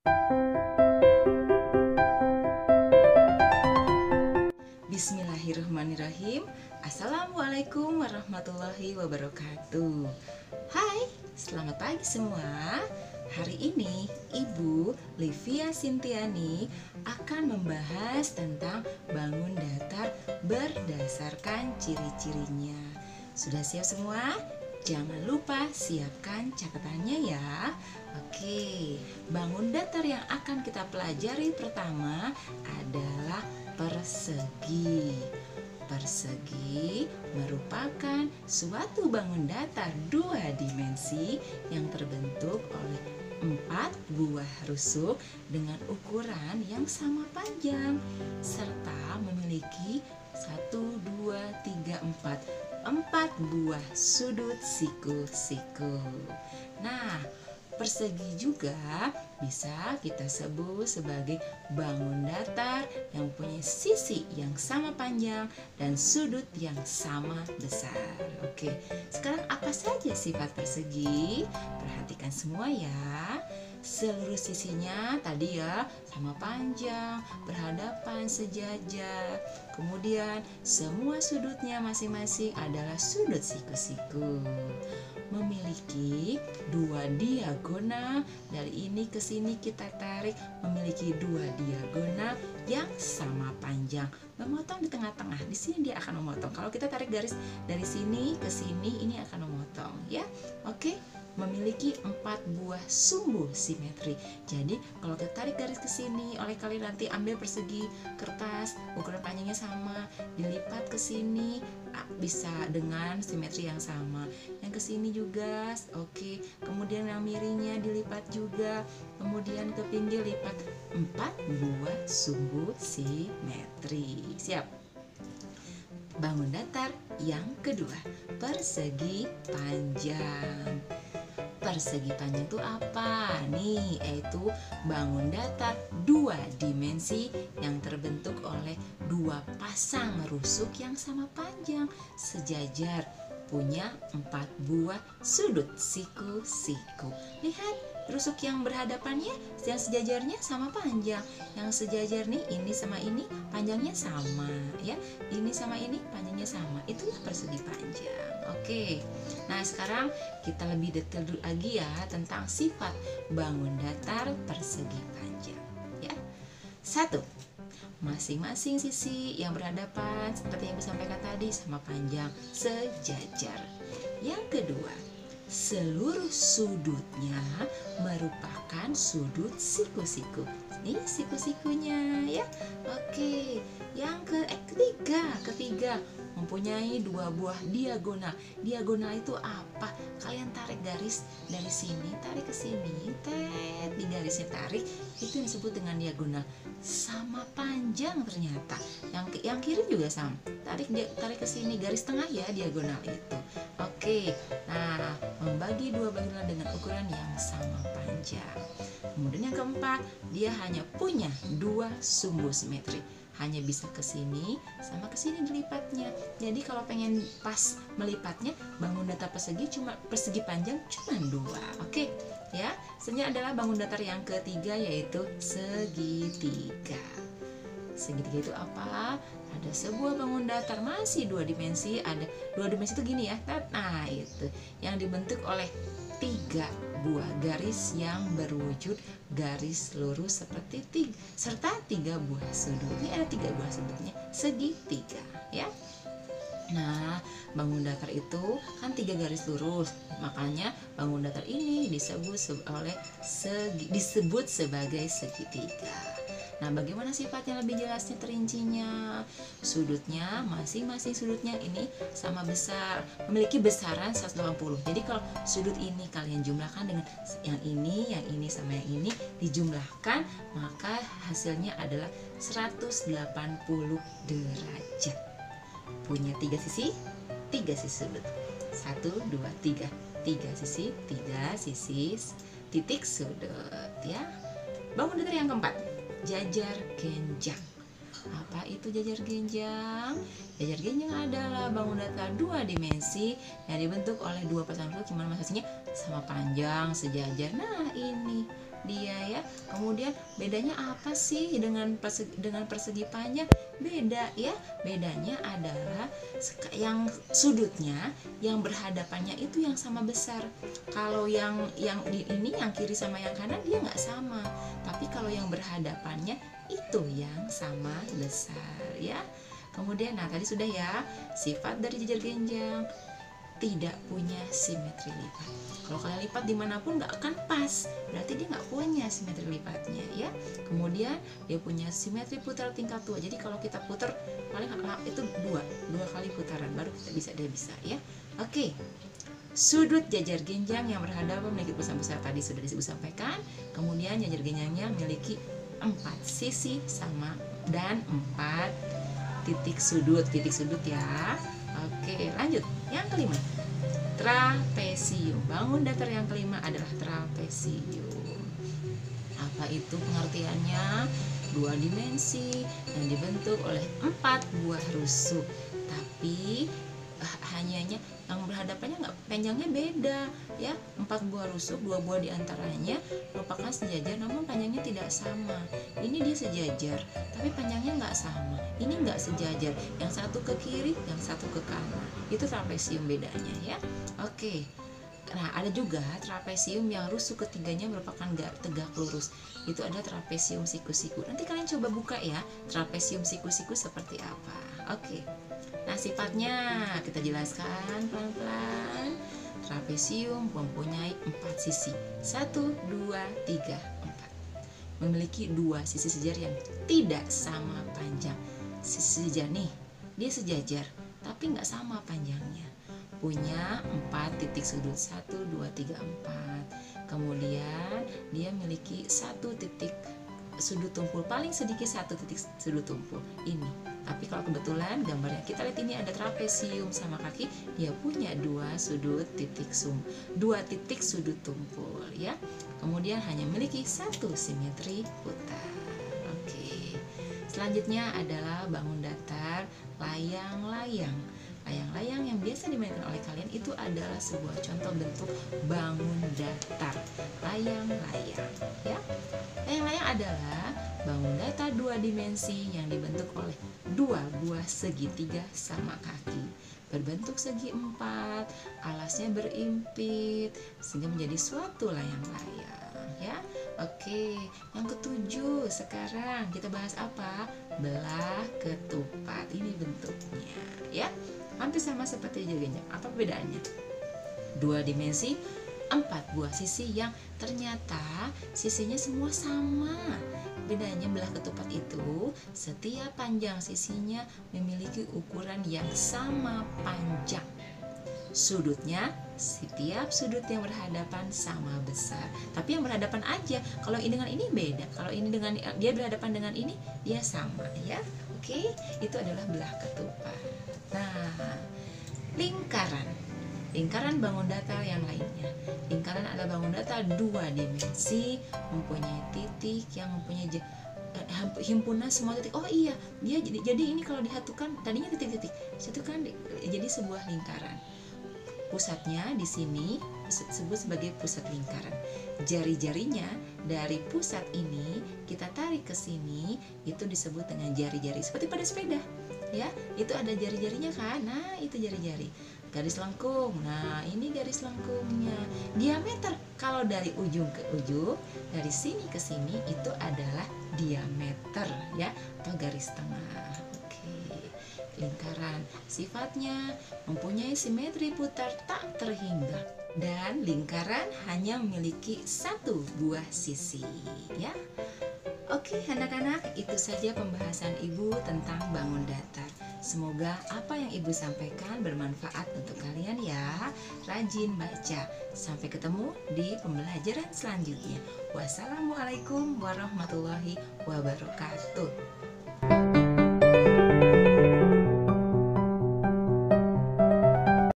Bismillahirrahmanirrahim. Assalamualaikum warahmatullahi wabarakatuh. Hai, selamat pagi semua. Hari ini Ibu Livia Sintiani akan membahas tentang bangun datar berdasarkan ciri-cirinya. Sudah siap semua? Jangan lupa siapkan catatannya ya. Oke, bangun datar yang akan kita pelajari pertama adalah persegi. Persegi merupakan suatu bangun datar dua dimensi yang terbentuk oleh 4 buah rusuk dengan ukuran yang sama panjang serta memiliki 4 buah sudut siku-siku. Nah, persegi juga bisa kita sebut sebagai bangun datar yang punya sisi yang sama panjang dan sudut yang sama besar. Oke, sekarang apa saja sifat persegi? Perhatikan semua ya. Seluruh sisinya tadi ya sama panjang, berhadapan sejajar. Kemudian semua sudutnya masing-masing adalah sudut siku-siku. Memiliki 2 diagonal, dari ini ke sini kita tarik, memiliki 2 diagonal yang sama panjang. Memotong di tengah-tengah, di sini dia akan memotong. Kalau kita tarik garis dari sini ke sini, ini akan memotong ya. Oke. Memiliki 4 buah sumbu simetri. Jadi kalau kita tarik garis ke sini, oleh kalian nanti ambil persegi kertas, ukuran panjangnya sama, dilipat ke sini bisa dengan simetri yang sama. Yang ke sini juga, oke. Kemudian yang miringnya dilipat juga. Kemudian ke pinggir lipat 4 buah sumbu simetri. Siap? Bangun datar yang kedua, persegi panjang. Persegi panjang itu apa? Nih, yaitu bangun datar 2 dimensi yang terbentuk oleh 2 pasang rusuk yang sama panjang, sejajar, punya 4 buah sudut siku-siku. Lihat, rusuk yang berhadapannya, yang sejajarnya sama panjang. Yang sejajar nih, ini sama ini panjangnya sama ya. Ini sama ini panjangnya sama. Itulah persegi panjang. Oke. Nah, sekarang kita lebih detail lagi ya tentang sifat bangun datar persegi panjang ya. 1. Masing-masing sisi yang berhadapan seperti yang disampaikan tadi sama panjang, sejajar. Yang kedua, seluruh sudutnya merupakan sudut siku-siku. Ini siku-sikunya ya. Oke. Yang ketiga mempunyai 2 buah diagonal. Diagonal itu apa? Kalian tarik garis dari sini, tarik ke sini, di garisnya tarik, itu yang disebut dengan diagonal. Sama panjang ternyata. Yang kiri juga sama. Tarik ke sini, garis tengah ya diagonal itu. Oke. Nah, membagi 2 bagian dengan ukuran yang sama panjang. Kemudian yang keempat, dia hanya punya 2 sumbu simetri. Hanya bisa ke sini sama ke sini dilipatnya. Jadi kalau pengen pas melipatnya, bangun datar persegi panjang cuma 2. Oke, ya. Selanjutnya adalah bangun datar yang ketiga, yaitu segitiga. Segitiga itu apa? Ada sebuah bangun datar masih 2 dimensi. Ada 2 dimensi itu gini ya. Nah, itu yang dibentuk oleh 3 buah garis yang berwujud garis lurus seperti serta 3 buah sudut. Ini ada 3 buah sudutnya, segitiga ya. Nah, bangun datar itu kan 3 garis lurus, makanya bangun datar ini disebut sebagai segitiga. Nah, bagaimana sifatnya lebih jelasnya, terincinya? Sudutnya, masing-masing sudutnya ini sama besar, memiliki besaran 180. Jadi kalau sudut ini kalian jumlahkan dengan yang ini sama yang ini dijumlahkan, maka hasilnya adalah 180 derajat. Punya 3 sisi, 3 sisi sudut. 1, 2, 3. 3 sisi, 3 sisi titik sudut ya. Bangun datar yang keempat, jajar genjang. Apa itu jajar genjang? Jajar genjang adalah bangun datar 2 dimensi yang dibentuk oleh 2 pasang rusuk, cuman maksudnya sama panjang, sejajar. Nah, ini dia ya. Kemudian bedanya apa sih dengan persegi panjang? Beda ya, bedanya adalah yang sudutnya, yang berhadapannya itu yang sama besar. Kalau yang di ini, yang kiri sama yang kanan, dia nggak sama. Tapi kalau yang berhadapannya itu yang sama besar ya. Kemudian, nah tadi sudah ya, sifat dari jejer genjang tidak punya simetri lipat. Kalau kalian lipat dimanapun nggak akan pas, berarti dia nggak punya simetri lipatnya ya. Kemudian dia punya simetri putar tingkat 2. Jadi kalau kita putar paling itu dua kali putaran baru dia bisa ya. Oke. Sudut jajar genjang yang berhadapan memiliki pusat besar tadi sudah disebut sampaikan. Kemudian jajar genjangnya memiliki 4 sisi sama dan 4 titik sudut ya. Oke, lanjut. Yang kelima, trapesium. Bangun datar yang kelima adalah trapesium. Apa itu pengertiannya? 2 dimensi yang dibentuk oleh 4 buah rusuk. Tapi hanya yang berhadapannya nggak, panjangnya beda ya. 4 buah rusuk, 2 buah diantaranya merupakan sejajar namun panjangnya tidak sama. Ini dia sejajar tapi panjangnya nggak sama. Ini nggak sejajar, yang satu ke kiri, yang satu ke kanan. Itu trapesium bedanya ya. Oke. Nah, ada juga trapesium yang rusuk ketiganya merupakan tegak lurus. Itu ada trapesium siku-siku. Nanti kalian coba buka ya, trapesium siku-siku seperti apa. Oke. Nah, sifatnya kita jelaskan pelan-pelan. Trapesium mempunyai 4 sisi. 1, 2, 3, 4. Memiliki 2 sisi sejajar yang tidak sama panjang. Sisi sejajar nih, dia sejajar, tapi nggak sama panjangnya. Punya 4 titik sudut, 1, 2, 3, 4. Kemudian dia memiliki 1 titik sudut tumpul, paling sedikit 1 titik sudut tumpul ini. Tapi kalau kebetulan gambarnya kita lihat ini ada trapesium sama kaki, dia punya 2 titik sudut tumpul ya. Kemudian hanya memiliki 1 simetri putar. Oke. Selanjutnya adalah bangun datar layang-layang. Layang-layang yang biasa dimainkan oleh kalian itu adalah sebuah contoh bentuk bangun datar. Layang-layang ya. Layang-layang adalah bangun datar 2 dimensi yang dibentuk oleh 2 buah segitiga sama kaki. Berbentuk segi 4, alasnya berimpit sehingga menjadi suatu layang-layang ya. Oke, yang ketujuh sekarang kita bahas apa? Belah ketupat. Ini bentuknya ya. Hampir sama seperti jajar genjang. Apa bedanya? 2 dimensi, 4 buah sisi yang ternyata sisinya semua sama. Bedanya belah ketupat itu setiap panjang sisinya memiliki ukuran yang sama panjang. Sudutnya, setiap sudut yang berhadapan sama besar. Tapi yang berhadapan aja. Kalau ini dengan ini beda. Kalau ini dengan dia berhadapan dengan ini, dia sama ya. Oke, itu adalah belah ketupat. Nah, lingkaran. Lingkaran bangun datar yang lainnya. Lingkaran adalah bangun datar 2 dimensi, mempunyai titik yang mempunyai himpunan semua titik. Oh iya, dia jadi ini kalau disatukan tadinya titik-titik, satukan jadi sebuah lingkaran. Pusatnya di sini disebut sebagai pusat lingkaran. Jari-jarinya dari pusat ini kita tarik ke sini, itu disebut dengan jari-jari seperti pada sepeda. Ya, itu ada jari-jarinya kan? Nah, itu jari-jari. Garis lengkung. Nah, ini garis lengkungnya. Diameter kalau dari ujung ke ujung, dari sini ke sini itu adalah diameter ya, atau garis tengah. Lingkaran sifatnya mempunyai simetri putar tak terhingga dan lingkaran hanya memiliki 1 buah sisi ya. Oke anak-anak, itu saja pembahasan Ibu tentang bangun datar. Semoga apa yang Ibu sampaikan bermanfaat untuk kalian ya. Rajin baca. Sampai ketemu di pembelajaran selanjutnya. Wassalamualaikum warahmatullahi wabarakatuh.